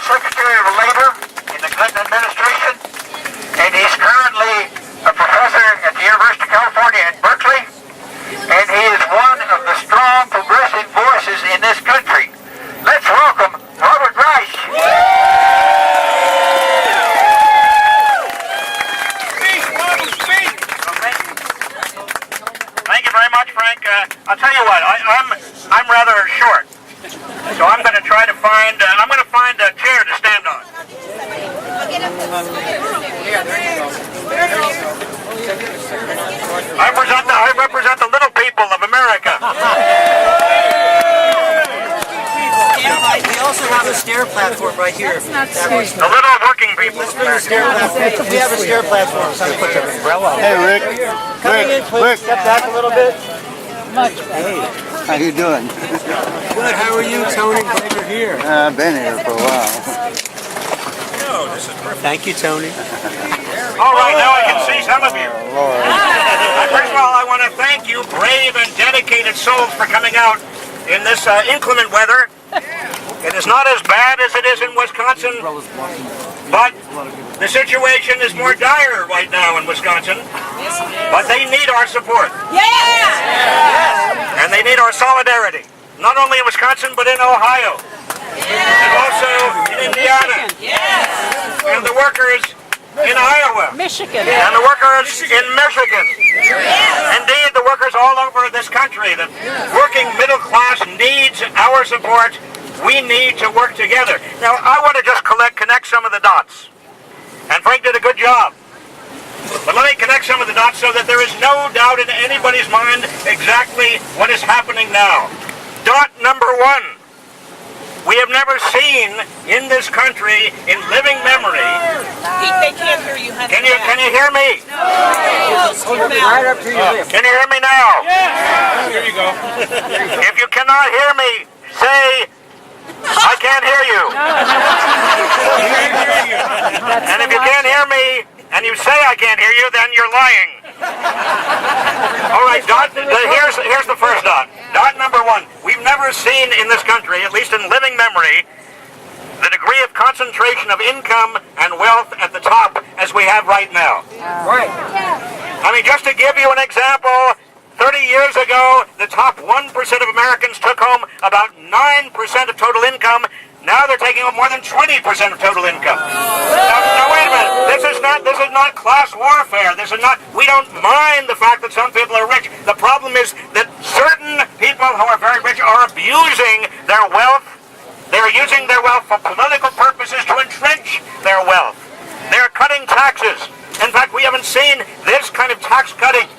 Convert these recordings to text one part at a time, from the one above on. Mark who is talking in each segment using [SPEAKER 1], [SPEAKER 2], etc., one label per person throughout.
[SPEAKER 1] Secretary of Labor in the Clinton administration, and he's currently a professor at the University of California at Berkeley, and he is one of the strong progressive voices in this country. Let's welcome Robert Reich. Thank you very much, Frank. I'll tell you what, I'm rather short, so I'm going to try to find a chair to stand on. I represent the little people of America.
[SPEAKER 2] We also have a stair platform right here.
[SPEAKER 1] The little working people.
[SPEAKER 2] We have a stair platform.
[SPEAKER 3] Hey, Rick. Rick,
[SPEAKER 2] Step back a little bit.
[SPEAKER 3] hey, how you doing?
[SPEAKER 2] Good. How are you, Tony? Glad you're here.
[SPEAKER 3] I've been here for a while.
[SPEAKER 2] Thank you, Tony.
[SPEAKER 1] All right, now I can see some of you.
[SPEAKER 3] Lord.
[SPEAKER 1] First of all, I want to thank you, brave and dedicated souls, for coming out in this inclement weather. It is not as bad as it is in Wisconsin, but the situation is more dire right now in Wisconsin. But they need our support. And they need our solidarity. Not only in Wisconsin, but in Ohio. And also in Indiana. And the workers in Iowa.
[SPEAKER 4] Michigan.
[SPEAKER 1] And the workers in Michigan. Indeed, the workers all over this country. The working middle class needs our support. We need to work together. Now, I want to just connect some of the dots. And Frank did a good job. But let me connect some of the dots so that there is no doubt in anybody's mind exactly what is happening now. Dot number one. We have never seen in this country, in living memory.
[SPEAKER 4] Pete, they can't hear you.
[SPEAKER 1] Can you hear me?
[SPEAKER 2] Right up to your lips.
[SPEAKER 1] Can you hear me now?
[SPEAKER 5] Yeah. Here you go.
[SPEAKER 1] If you cannot hear me, say, I can't hear you. And if you can't hear me, and you say I can't hear you, then you're lying. All right, here's the first dot. Dot number one. We've never seen in this country, at least in living memory, the degree of concentration of income and wealth at the top as we have right now.
[SPEAKER 2] Right.
[SPEAKER 1] I mean, just to give you an example, 30 years ago, the top 1% of Americans took home about 9% of total income. Now they're taking home more than 20% of total income. Now wait a minute. This is not class warfare. We don't mind the fact that some people are rich. The problem is that certain people who are very rich are abusing their wealth. They're using their wealth for political purposes to entrench their wealth. They're cutting taxes. In fact, we haven't seen this kind of tax cutting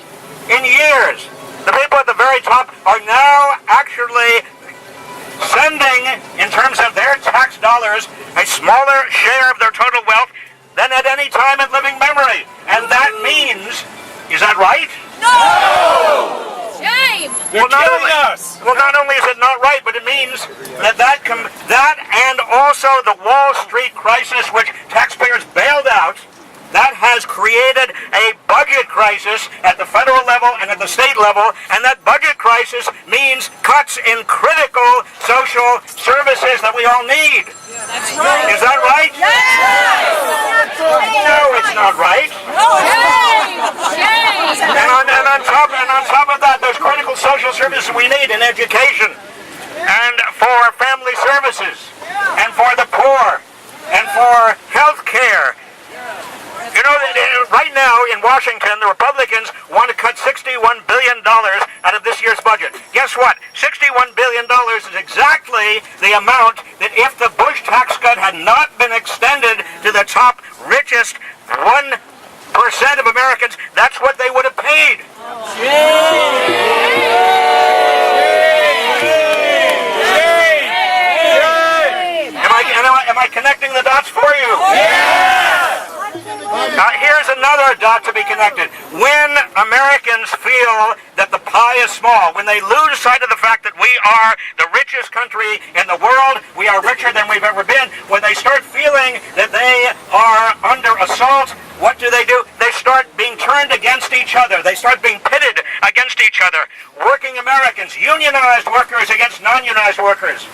[SPEAKER 1] in years. The people at the very top are now actually sending, in terms of their tax dollars, a smaller share of their total wealth than at any time in living memory. And that means, is that right?
[SPEAKER 4] No! Shame!
[SPEAKER 5] They're killing us.
[SPEAKER 1] Well, not only is it not right, but it means that and also the Wall Street crisis, which taxpayers bailed out, that has created a budget crisis at the federal level and at the state level, and that budget crisis means cuts in critical social services that we all need.
[SPEAKER 4] That's right.
[SPEAKER 1] Is that right?
[SPEAKER 4] Yes!
[SPEAKER 1] No, it's not right.
[SPEAKER 4] Shame! Shame!
[SPEAKER 1] And on top of that, there's critical social services we need in education, and for family services, and for the poor, and for health care. You know, right now in Washington, the Republicans want to cut $61 billion out of this year's budget. Guess what? $61 billion is exactly the amount that if the Bush tax cut had not been extended to the top richest 1% of Americans, that's what they would have paid. Am I connecting the dots for you? Here's another dot to be connected. When Americans feel that the pie is small, when they lose sight of the fact that we are the richest country in the world, we are richer than we've ever been, when they start feeling that they are under assault, what do? They start being turned against each other. They start being pitted against each other. Working Americans, unionized workers against non-unionized workers.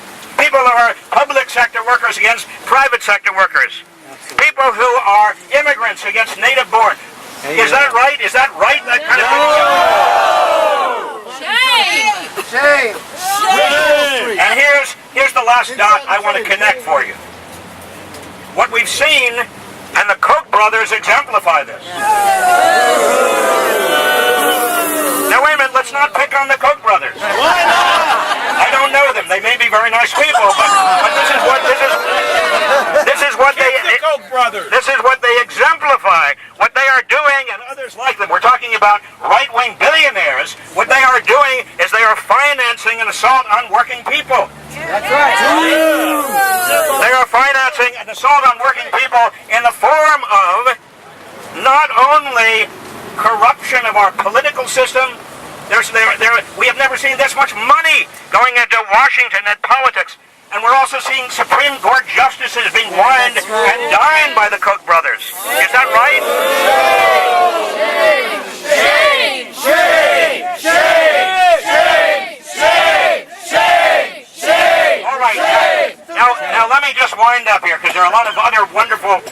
[SPEAKER 1] People who are public sector workers against private sector workers. People who are immigrants against native born. Is that right? Is that right? That kind of thing?
[SPEAKER 4] Shame!
[SPEAKER 2] Shame!
[SPEAKER 1] And here's the last dot I want to connect for you. What we've seen, and the Koch brothers exemplify this. Now wait a minute, let's not pick on the Koch brothers.
[SPEAKER 5] Why not?
[SPEAKER 1] I don't know them. They may be very nice people, but this is what they
[SPEAKER 5] The Koch brothers.
[SPEAKER 1] this is what they exemplify. What they are doing, and others like them. We're talking about right-wing billionaires. What they are doing is they are financing an assault on working people.
[SPEAKER 2] That's right.
[SPEAKER 1] They are financing an assault on working people in the form of not only corruption of our political system. We have never seen this much money going into Washington and politics. And we're also seeing Supreme Court justices being wined and dined by the Koch brothers. Is that right?
[SPEAKER 4] Shame!
[SPEAKER 2] Shame! Shame! Shame! Shame! Shame!
[SPEAKER 1] All right. Now let me just wind up here, because there are a lot of other wonderful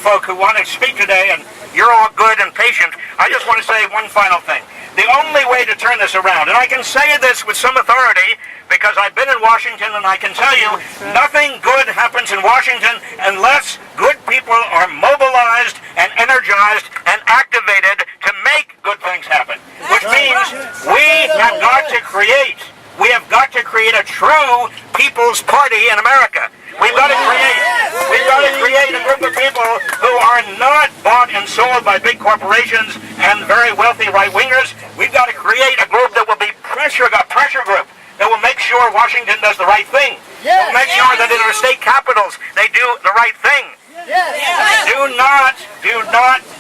[SPEAKER 1] folk who want to speak today, and you're all good and patient. I just want to say one final thing. The only way to turn this around, and I can say this with some authority because I've been in Washington, and I can tell you nothing good happens in Washington unless good people are mobilized and energized and activated to make good things happen. Which means we have got to create a true People's Party in America. We've got to create a group of people who are not bought and sold by big corporations and very wealthy right-wingers. We've got to create a group that will be a pressure group that will make sure Washington does the right thing. Will make sure that in our state capitals they do the right thing. Do not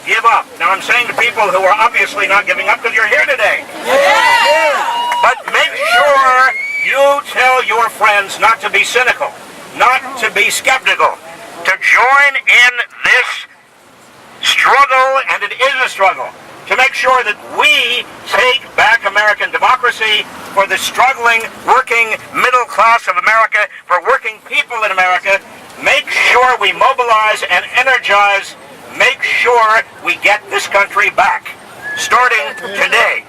[SPEAKER 1] give up. Now I'm saying to people who are obviously not giving up because you're here today. But make sure you tell your friends not to be cynical, not to be skeptical, to join in this struggle, and it is a struggle, to make sure that we take back American democracy for the struggling, working middle class of America, for working people in America. Make sure we mobilize and energize. Make sure we get this country back, starting today.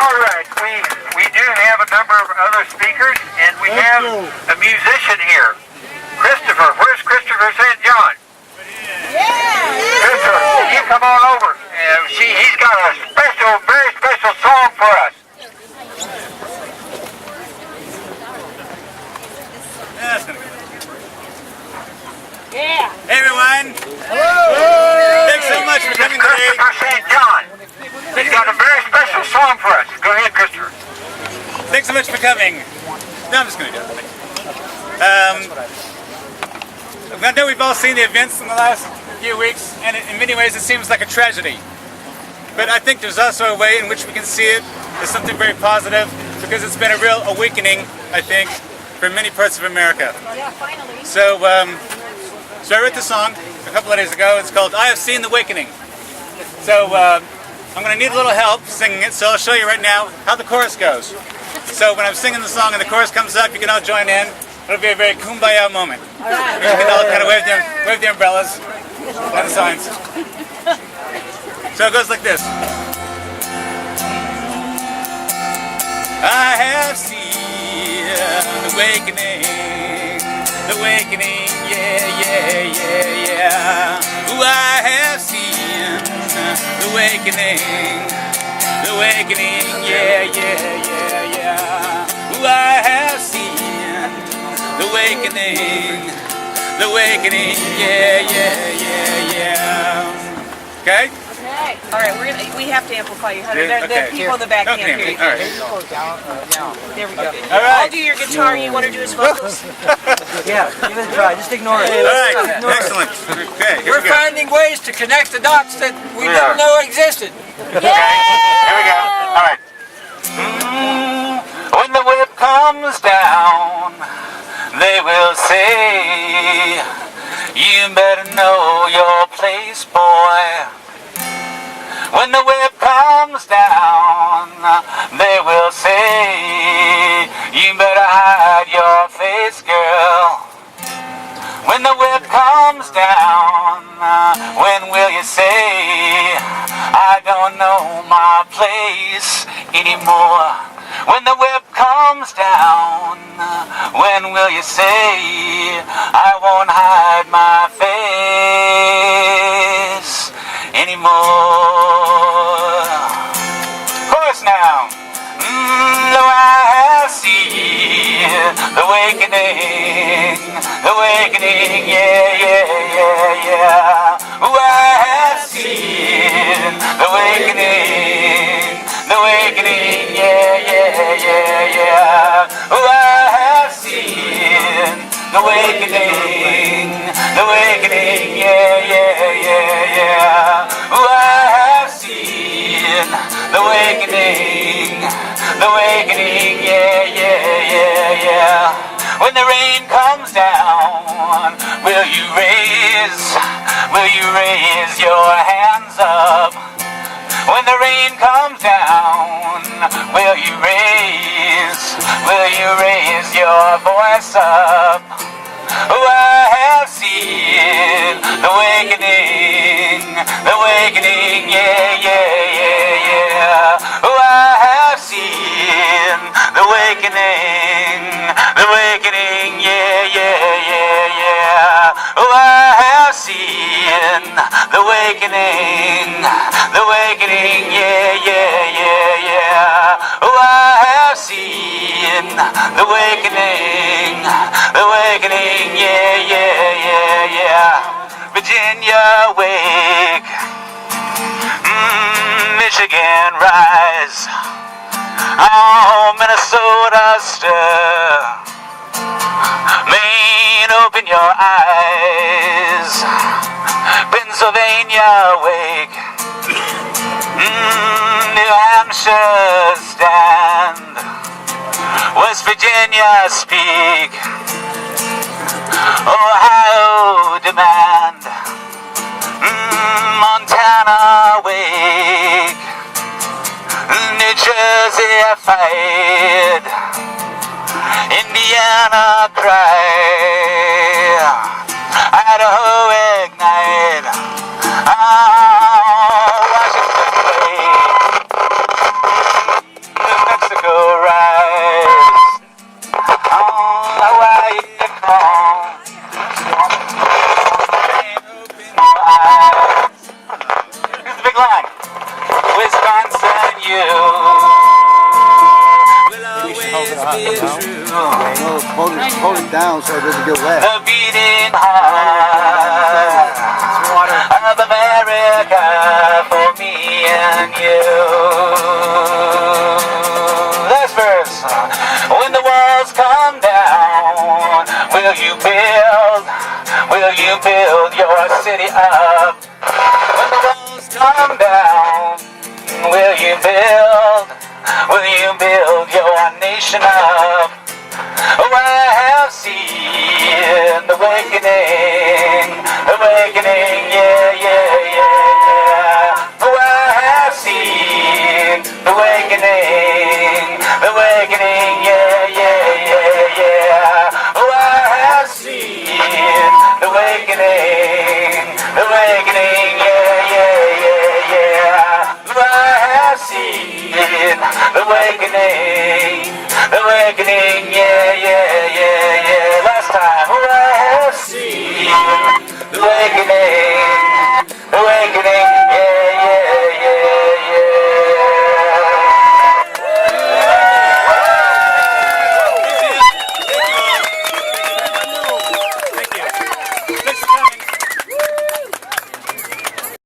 [SPEAKER 1] All right, we do have a number of other speakers, and we have a musician here. Christopher, where's Christopher St. John? Christopher, can you come on over? He's got a very special song for us.
[SPEAKER 5] Hey everyone! Thanks so much for coming today.
[SPEAKER 1] Christopher St. John. He's got a very special song for us. Go ahead, Christopher.
[SPEAKER 5] Thanks so much for coming. No, I'm just going to do it. I know we've all seen the events in the last few weeks, and in many ways it seems like a tragedy. But I think there's also a way in which we can see it as something very positive, because it's been a real awakening, I think, for many parts of America.
[SPEAKER 4] Yeah, finally.
[SPEAKER 5] So I wrote this song a couple of days ago. It's called I Have Seen the Awakening. So I'm going to need a little help singing it, so I'll show you right now how the chorus goes. So when I'm singing the song and the chorus comes up, you can all join in. It'll be a very kumbaya moment. You can all kind of wave the umbrellas and the signs. So it goes like this. I have seen the awakening, yeah. Ooh, I have seen the awakening, yeah. Ooh, I have seen the awakening, yeah. Okay?
[SPEAKER 6] All right, we have to amplify you. The people in the back can't hear you.
[SPEAKER 5] All right.
[SPEAKER 6] There we go.
[SPEAKER 5] All right.
[SPEAKER 6] I'll do your guitar. You want to do his vocals?
[SPEAKER 2] Yeah, give it a try. Just ignore it.
[SPEAKER 5] All right. Excellent. Okay, here
[SPEAKER 2] We're
[SPEAKER 5] we go.
[SPEAKER 2] finding ways to connect the dots that we didn't know existed.
[SPEAKER 1] Here we go. All right. When the whip comes
[SPEAKER 5] comes down, they will say, you better know your place, boy. When the whip comes down, they will say, you better hide your face, girl. When the whip comes down, when will you say, I don't know my place anymore? When the whip comes down, when will you say, I won't hide my face anymore? Chorus now. Though I have seen the awakening, yeah, yeah, yeah, yeah. Oh, I have seen the awakening, yeah, yeah, yeah, yeah. Oh, I have seen the awakening, yeah, yeah, yeah, yeah. Oh, I have seen the awakening, yeah, yeah, yeah, yeah. When the rain comes down, will you raise your hands up? When the rain comes down, will you raise your voice up? Oh, I have seen the awakening, yeah, yeah, yeah, yeah. Oh, I have seen the awakening, yeah, yeah, yeah, yeah. Oh, I have seen the awakening, yeah, yeah, yeah, yeah. Oh, I have seen the awakening, yeah, yeah, yeah, yeah. Virginia, wake, Michigan, rise. Oh, Minnesota, stir. Maine, open your eyes. Pennsylvania, wake. New Hampshire, stand. West Virginia, speak. Ohio, demand. Montana, wake. New Jersey, fight. Indiana, cry. Idaho, ignite. Washington, wake. New Mexico, rise. Hawaii, calm. Open your eyes. Here's the big line. Wisconsin, you will always be true.
[SPEAKER 3] Hold it down so it doesn't get wet.
[SPEAKER 5] The beating heart of America for me and you. Last verse. When the walls come down, will you build your city up? When the walls come down, will you build your nation up? Oh, I have seen the awakening, yeah.